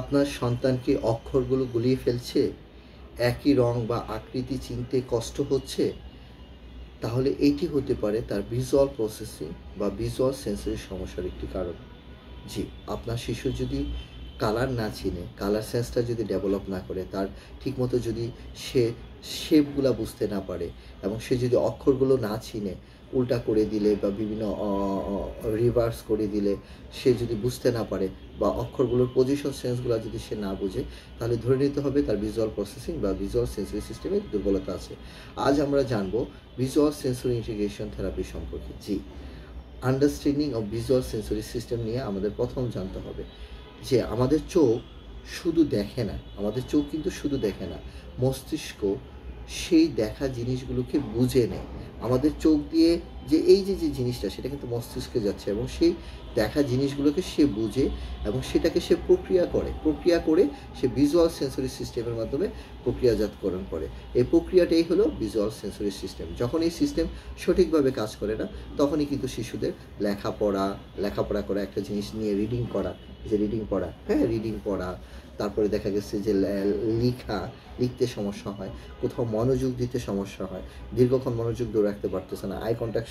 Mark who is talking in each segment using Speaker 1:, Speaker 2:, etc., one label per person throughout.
Speaker 1: আপনার সন্তানকে অক্ষরগুলো গুলিয়ে ফেলছে, একই রং বা আকৃতি চিনতে কষ্ট হচ্ছে, তাহলে এটি হতে পারে তার ভিজুয়াল প্রসেসিং বা ভিজুয়াল সেন্সরি সমস্যার একটি কারণ। জি, আপনার শিশু যদি কালার না চিনে, কালার সেন্সটা যদি ডেভেলপ না করে, তার ঠিকমতো যদি সে শেপগুলো বুঝতে না পারে এবং সে যদি অক্ষরগুলো না চিনে, উল্টা করে দিলে বা বিভিন্ন রিভার্স করে দিলে সে যদি বুঝতে না পারে বা অক্ষরগুলোর পজিশন সেন্সগুলো যদি সে না বুঝে, তাহলে ধরে নিতে হবে তার ভিজুয়াল প্রসেসিং বা ভিজুয়াল সেন্সরি সিস্টেমে দুর্বলতা আছে। আজ আমরা জানবো ভিজুয়াল সেন্সরি ইন্টিগ্রেশন থেরাপি সম্পর্কে। জি, understanding of visual sensory system নিয়ে আমাদের প্রথম জানতে হবে যে আমাদের চোখ শুধু দেখে না, আমাদের চোখ কিন্তু শুধু দেখে না, মস্তিষ্ক সেই দেখা জিনিসগুলোকে বুঝে নেয়। আমাদের চোখ দিয়ে যে এই যে যে জিনিসটা সেটা কিন্তু মস্তিষ্কে যাচ্ছে এবং সেই দেখা জিনিসগুলোকে সে বুঝে এবং সেটাকে সে প্রক্রিয়া করে সে ভিজুয়াল সেন্সরি সিস্টেমের মাধ্যমে প্রক্রিয়াজাতকরণ করে। এই প্রক্রিয়াটাই হলো ভিজুয়াল সেন্সরি সিস্টেম। যখন এই সিস্টেম সঠিকভাবে কাজ করে না, তখনই কিন্তু শিশুদের লেখাপড়া করা, একটা জিনিস নিয়ে রিডিং করা, যে রিডিং পড়া, হ্যাঁ রিডিং পড়া, তারপরে দেখা গেছে যে লিখতে সমস্যা হয়, কোথাও মনোযোগ দিতে সমস্যা হয়, দীর্ঘক্ষণ মনোযোগ ধরে রাখতে পারতেছে না, আই কন্ট্যাক্ট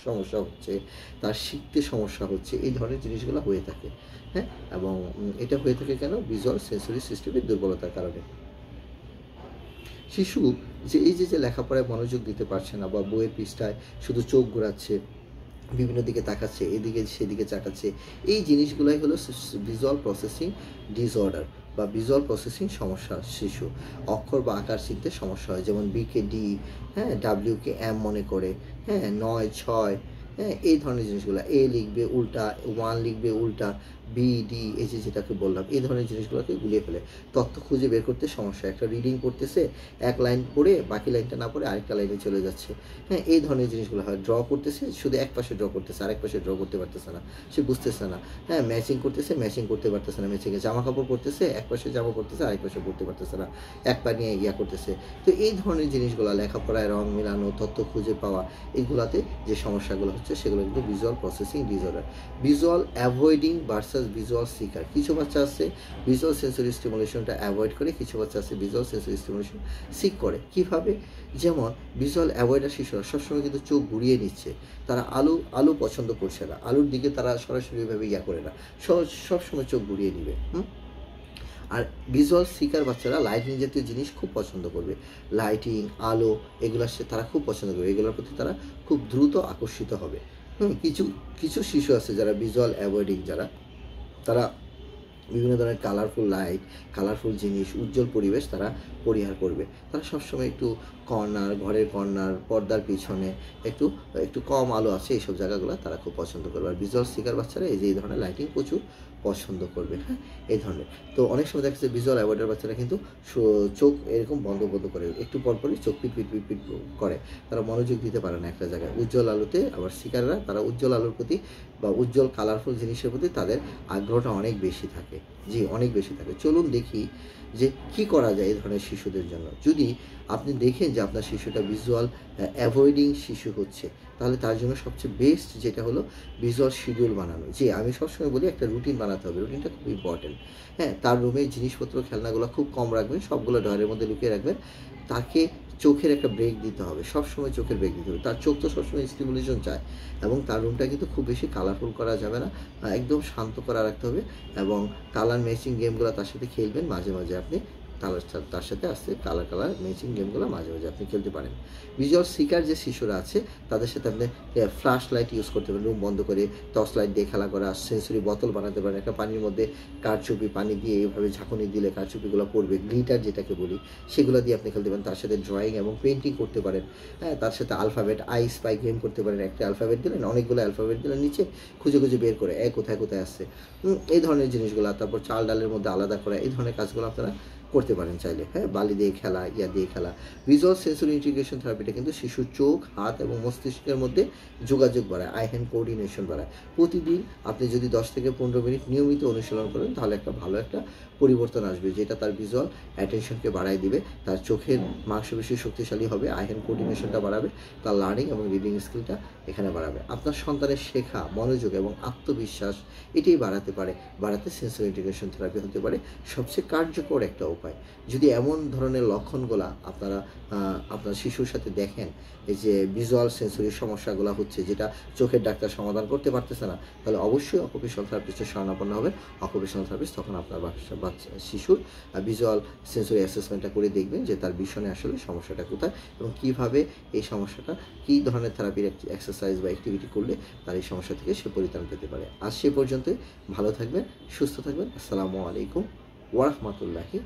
Speaker 1: সমস্যা হচ্ছে, তার শিখতে সমস্যা হচ্ছে, এই ধরনের জিনিসগুলো হয়ে থাকে। হ্যাঁ, এবং এটা হয়ে থাকে কেন? ভিজুয়াল সেন্সরি সিস্টেমের দুর্বলতার কারণে। শিশু যে এই যে লেখাপড়ায় মনোযোগ দিতে পারছে না বা বইয়ের পৃষ্ঠায় শুধু চোখ ঘোরাচ্ছে, বিভিন্ন দিকে তাকাচ্ছে, এদিকে সেদিকে তাকাচ্ছে, এই জিনিসগুলাই হলো ভিজুয়াল প্রসেসিং ডিসঅর্ডার বা ভিজুয়াল প্রসেসিং সমস্যা। শিশু অক্ষর বা আকার চিনতে সমস্যা হয়, যেমন বিকে ডি, হ্যাঁ ডাব্লিউকে এম মনে করে, হ্যাঁ 9 6, হ্যাঁ এই ধরনের জিনিসগুলো, এ লিখবে উল্টা, 1 লিখবে উল্টা, বি ডি এই যেটাকে বললাম, এই ধরনের জিনিসগুলোকে গুলিয়ে ফেলে। তথ্য খুঁজে বের করতে সমস্যা, একটা রিডিং করতেছে, এক লাইন পড়ে বাকি লাইনটা না পড়ে আরেকটা লাইনে চলে যাচ্ছে, হ্যাঁ এই ধরনের জিনিসগুলো হয়। ড্র করতেছে, শুধু এক পাশে ড্র করতেছে, আরেক পাশে ড্র করতে পারতেছে না, সে বুঝতেছে না। হ্যাঁ ম্যাচিং করতেছে, ম্যাচিং করতে পারতেছে না, ম্যাচিংয়ে জামা কাপড় পরতেছে, এক পাশে জামা পরতেছে, আরেক পাশে পরতে পারতেছে না, এক পা নিয়ে ইয়া করতেছে। তো এই ধরনের জিনিসগুলো, লেখাপড়ায় রং মেলানো, তথ্য খুঁজে পাওয়া, এইগুলাতে যে সমস্যাগুলো হচ্ছে সেগুলো কিন্তু visual processing disorder. Visual avoiding versus visual seeker. কিছু বাচ্চা আছে ভিজুয়াল সেন্সরি স্টিমুলেশনটা অ্যাভয়েড করে, কিছু বাচ্চা আছে ভিজুয়াল সেন্সরি স্টিমুলেশন সিক করে। কীভাবে? যেমন ভিজুয়াল অ্যাভয়েডার শিশুরা সবসময় কিন্তু চোখ ঘুরিয়ে নিচ্ছে, তারা আলো পছন্দ করছে না, আলুর দিকে তারা সরাসরিভাবে ইয়া করে না, সবসময় চোখ ঘুরিয়ে নিবে। আর ভিজুয়াল সিকার বাচ্চারা লাইটিং জাতীয় জিনিস খুব পছন্দ করবে, লাইটিং, আলো, এগুলো তারা খুব পছন্দ করবে, এগুলোর প্রতি তারা খুব দ্রুত আকর্ষিত হবে। কিছু কিছু শিশু আছে যারা ভিজুয়াল অ্যাভয়েডিং, তারা বিভিন্ন ধরনের কালারফুল লাইট, কালারফুল জিনিস, উজ্জ্বল পরিবেশ তারা পরিহার করবে। তারা সবসময় একটু ঘরের কর্নার, পর্দার পিছনে একটু একটু কম আলো আছে, এইসব জায়গাগুলো তারা খুব পছন্দ করবে। আর ভিজুয়াল সিকার বাচ্চারা এই ধরনের লাইটিং প্রচুর পছন্দ করবে। হ্যাঁ, এই ধরনের। তো অনেক সময় দেখা যাচ্ছে ভিজুয়াল অ্যাভয়েডার বাচ্চারা কিন্তু চোখ এরকম বন্ধ করে, একটু পরপরই চোখ পিট করে, তারা মনোযোগ দিতে পারে না একটা জায়গায়। উজ্জ্বল আলোতে আবার সিকাররা তারা উজ্জ্বল আলোর প্রতি বা উজ্জ্বল কালারফুল জিনিসের প্রতি তাদের আগ্রহটা অনেক বেশি থাকে। জি, অনেক বেশি থাকে। চলুন দেখি যে কি করা যায় এই ধরনের শিশুদের জন্য। যদি আপনি দেখেন যে আপনার শিশুটা ভিজুয়াল অ্যাভয়েডিং শিশু হচ্ছে, তাহলে তার জন্য সবচেয়ে বেস্ট যেটা হলো ভিজুয়াল শিডিউল বানানো। যে আমি সবসময় বলি একটা রুটিন বানাতে হবে, রুটিনটা খুব ইম্পর্টেন্ট। হ্যাঁ, তার রুমে জিনিসপত্র, খেলনাগুলো খুব কম রাখবেন, সবগুলো ড্রয়ারের মধ্যে লুকিয়ে রাখবেন। তাকে চোখের একটা ব্রেক দিতে হবে, সবসময় চোখের ব্রেক দিতে হবে। তার চোখ তো সবসময় স্টিমুলেশন চায়, এবং তার রুমটা কিন্তু খুব বেশি কালারফুল করা যাবে না, একদম শান্ত করা রাখতে হবে। এবং কালার ম্যাচিং গেমগুলো তার সাথে খেলবেন, মাঝে মাঝে আপনি তার সাথে আসতে কালার ম্যাচিং গেমগুলো মাঝে মাঝে আপনি খেলতে পারেন। ভিজুয়াল সিকার যে শিশুরা আছে তাদের সাথে আপনি ফ্ল্যাশ লাইট ইউজ করতে পারেন, রুম বন্ধ করে টর্চ লাইট দিয়ে খেলা করা, সেন্সরি বোতল বানাতে পারেন, একটা পানির মধ্যে কারচুপি পানি দিয়ে এইভাবে ঝাঁকুনি দিলে কারচুপিগুলো পড়বে, গ্লিটার যেটাকে বলি, সেগুলো দিয়ে আপনি খেলতে পারেন। তার সাথে ড্রয়িং এবং পেন্টিং করতে পারেন। হ্যাঁ, তার সাথে আলফাবেট, আই স্পাই গেম করতে পারেন। একটা অ্যালফাবেট দিলেন, অনেকগুলো অ্যালফাবেট দিলেন, নিচে খুঁজে বের করে কোথায় আসছে, এই ধরনের জিনিসগুলো। তারপর চাল ডালের মধ্যে আলাদা করা, এই ধরনের কাজগুলো আপনারা করতে পারেন চাইলে, হ্যাঁ, বালি দিয়ে খেলা, ইয়া দিয়ে খেলা। ভিজুয়াল সেন্সরি ইন্টিগ্রেশন থেরাপিটা কিন্তু শিশুর চোখ, হাত এবং মস্তিষ্কের মধ্যে যোগাযোগ বাড়ায়, আই হ্যান্ড কোঅর্ডিনেশন বাড়ায়। প্রতিদিন আপনি যদি 10 থেকে 15 মিনিট নিয়মিত অনুশীলন করেন তাহলে একটা ভালো একটা পরিবর্তন আসবে, যেটা তার ভিজুয়াল অ্যাটেনশনকে বাড়ায় দিবে, তার চোখের মাংসপেশি শক্তিশালী হবে, আই হ্যান্ড কোঅর্ডিনেশনটা বাড়াবে, তার লার্নিং এবং রিডিং স্কিলটা এখানে বাড়াবে। আপনার সন্তানের শেখা, মনোযোগ এবং আত্মবিশ্বাস এটাই বাড়াতে সেন্সরি ইন্টিগ্রেশন থেরাপি হতে পারে সবচেয়ে কার্যকর একটা উপায়। যদি এমন ধরনের লক্ষণগুলা আপনারা আপনার শিশুর সাথে দেখেন, এই যে ভিজুয়াল সেন্সরি সমস্যাগুলো হচ্ছে, যেটা চোখের ডাক্তার সমাধান করতে পারতেছে না, তাহলে অবশ্যই অকুপেশনাল থেরাপিস্টের শরণাপন্ন হবেন। অকুপেশনাল থেরাপিস্ট তখন আপনার বাচ্চা শিশুর ভিজুয়াল সেন্সরি অ্যাসেসমেন্টটা করে দেখবেন যে তার ভিশনে আসলে সমস্যাটা কোথায় এবং কীভাবে এই সমস্যাটা, কী ধরনের থেরাপির এক্সারসাইজ বা অ্যাক্টিভিটি করলে তার এই সমস্যা থেকে সে পরিত্রাণ পেতে পারে। আজ সে পর্যন্তই। ভালো থাকবেন, সুস্থ থাকবেন। আসসালামু আলাইকুম ওয়া রাহমাতুল্লাহি